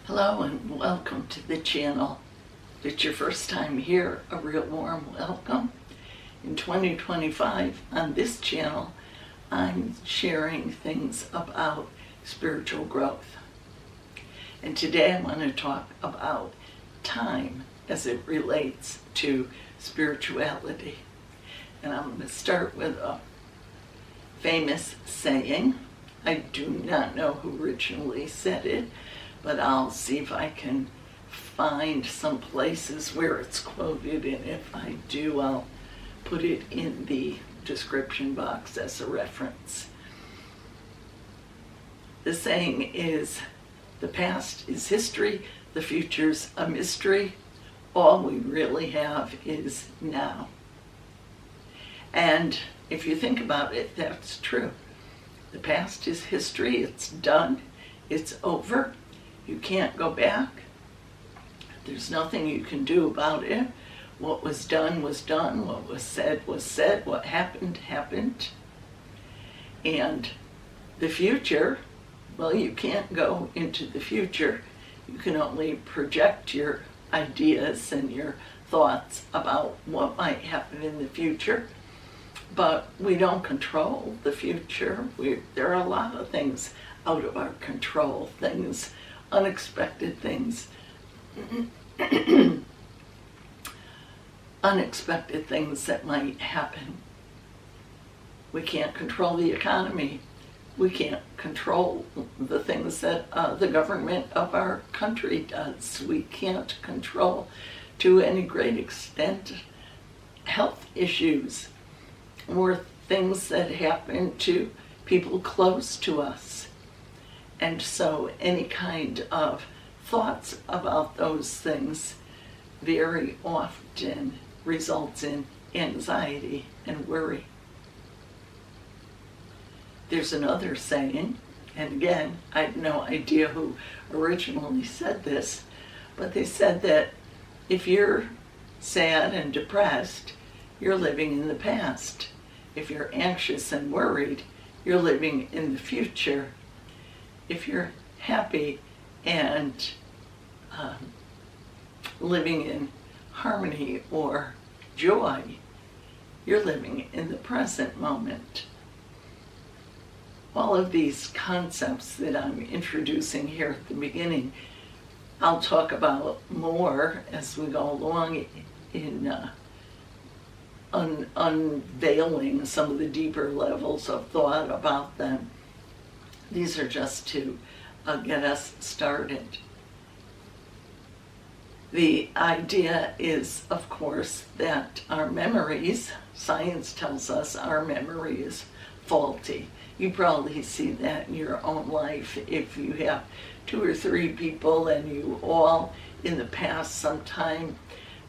Hello and welcome to the channel. If it's your first time here, a real warm welcome. In 2025 on this channel, I'm sharing things about spiritual growth. And today I want to talk about time as it relates to spirituality. And I'm going to start with a famous saying. I do not know who originally said it, but I'll see if I can find some places where it's quoted, and if I do, I'll put it in the description box as a reference. The saying is, the past is history, the future's a mystery, all we really have is now. And if you think about it, that's true. The past is history, it's done, it's over. You can't go back. There's nothing you can do about it. What was done was done. What was said was said. What happened, happened. And the future, well, you can't go into the future. You can only project your ideas and your thoughts about what might happen in the future. But we don't control the future. There are a lot of things out of our control, unexpected things, unexpected things that might happen. We can't control the economy. We can't control the things that the government of our country does. We can't control, to any great extent, health issues or things that happen to people close to us. And so any kind of thoughts about those things very often results in anxiety and worry. There's another saying, and again, I have no idea who originally said this, but they said that if you're sad and depressed, you're living in the past. If you're anxious and worried, you're living in the future. If you're happy and living in harmony or joy, you're living in the present moment. All of these concepts that I'm introducing here at the beginning, I'll talk about more as we go along in unveiling some of the deeper levels of thought about them. These are just to get us started. The idea is, of course, that our memories, science tells us our memory is faulty. You probably see that in your own life if you have 2 or 3 people and you all in the past sometime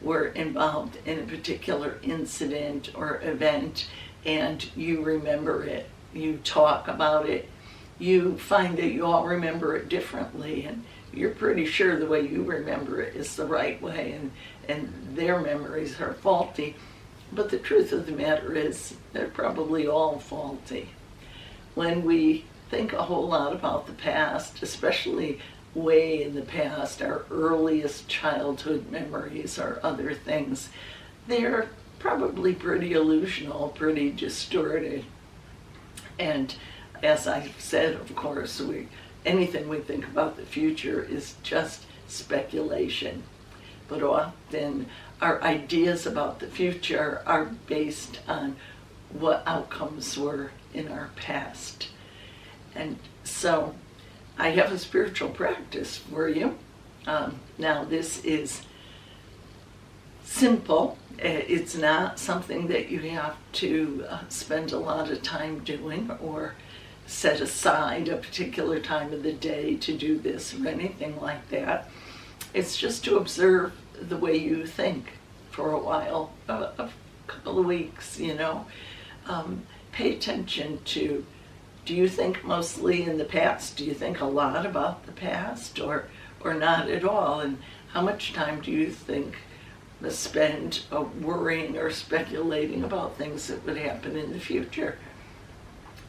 were involved in a particular incident or event and you remember it, you talk about it, you find that you all remember it differently, and you're pretty sure the way you remember it is the right way, and their memories are faulty. But the truth of the matter is they're probably all faulty. When we think a whole lot about the past, especially way in the past, our earliest childhood memories or other things, they're probably pretty illusional, pretty distorted. And as I said, of course, anything we think about the future is just speculation. But often our ideas about the future are based on what outcomes were in our past. And so I have a spiritual practice for you. Now this is simple. It's not something that you have to spend a lot of time doing or set aside a particular time of the day to do this or anything like that. It's just to observe the way you think for a while, a couple of weeks, Pay attention to, do you think mostly in the past? Do you think a lot about the past or not at all? And how much time do you think spend worrying or speculating about things that would happen in the future?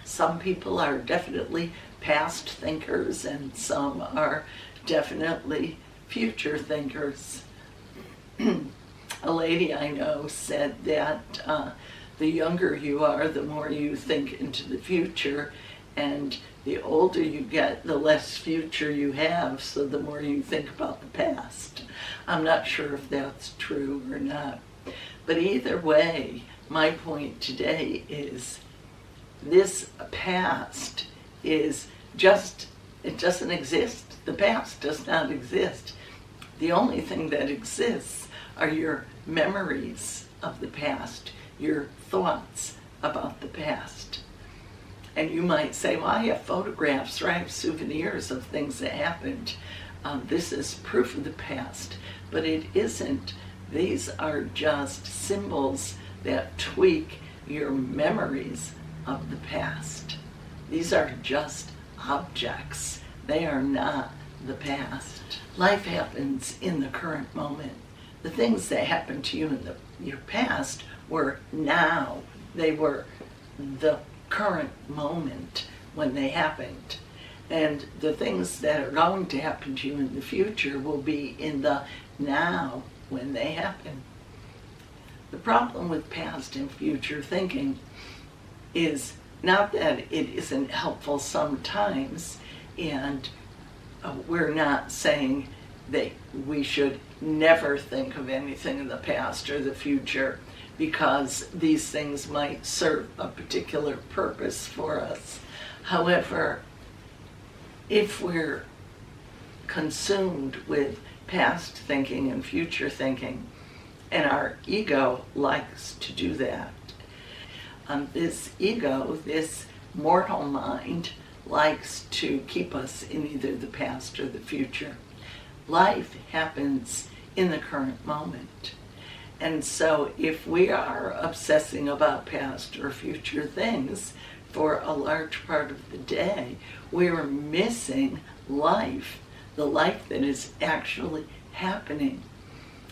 Some people are definitely past thinkers and some are definitely future thinkers. A lady I know said that the younger you are, the more you think into the future, and the older you get, the less future you have, so the more you think about the past. I'm not sure if that's true or not. But either way, my point today is this past is just, it doesn't exist. The past does not exist. The only thing that exists are your memories of the past, your thoughts about the past. And you might say, well, I have photographs or I have souvenirs of things that happened. This is proof of the past, but it isn't. These are just symbols that tweak your memories of the past. These are just objects. They are not the past. Life happens in the current moment. The things that happened to you in your past were now. They were the current moment when they happened. And the things that are going to happen to you in the future will be in the now when they happen. The problem with past and future thinking is not that it isn't helpful sometimes, and we're not saying that we should never think of anything in the past or the future, because these things might serve a particular purpose for us. However, if we're consumed with past thinking and future thinking, and our ego likes to do that, this ego, this mortal mind, likes to keep us in either the past or the future. Life happens in the current moment. And so if we are obsessing about past or future things for a large part of the day, we're missing life, the life that is actually happening.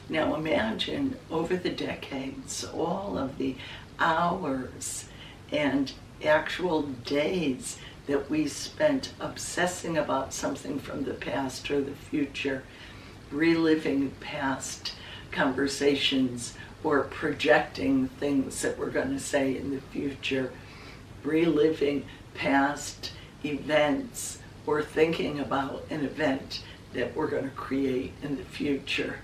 Now imagine over the decades, all of the hours and actual days that we spent obsessing about something from the past or the future, reliving past conversations or projecting things that we're going to say in the future, reliving past events or thinking about an event that we're going to create in the future.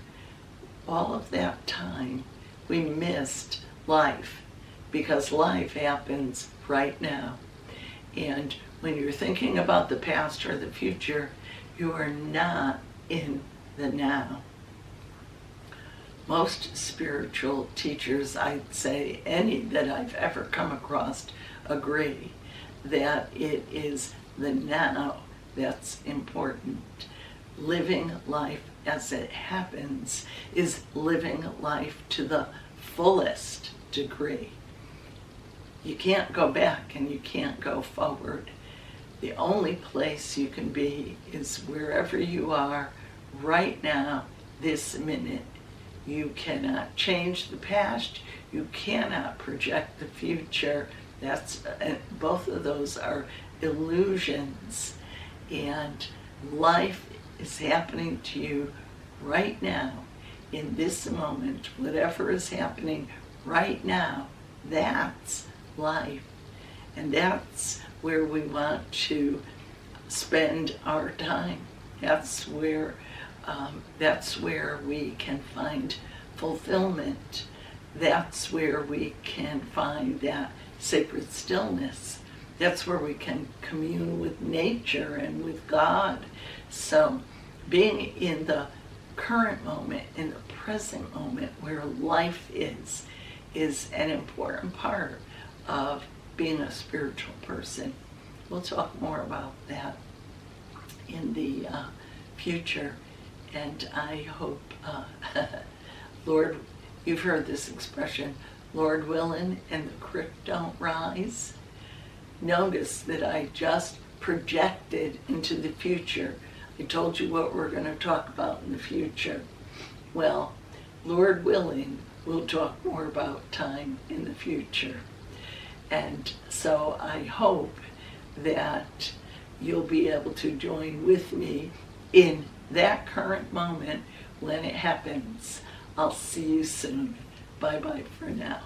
All of that time we missed life, because life happens right now. And when you're thinking about the past or the future, you are not in the now. Most spiritual teachers, I'd say any that I've ever come across, agree that it is the now that's important. Living life as it happens is living life to the fullest degree. You can't go back and you can't go forward. The only place you can be is wherever you are right now, this minute. You cannot change the past. You cannot project the future. Both of those are illusions. And life is happening to you right now, in this moment. Whatever is happening right now, that's life. And that's where we want to spend our time. That's where we can find fulfillment. That's where we can find that sacred stillness. That's where we can commune with nature and with God. So being in the current moment, in the present moment where life is an important part of being a spiritual person. We'll talk more about that in the future. And I hope, Lord, you've heard this expression, Lord willing and the creek don't rise. Notice that I just projected into the future. I told you what we're going to talk about in the future. Well, Lord willing, we'll talk more about time in the future. And so I hope that you'll be able to join with me in that current moment when it happens. I'll see you soon. Bye bye for now.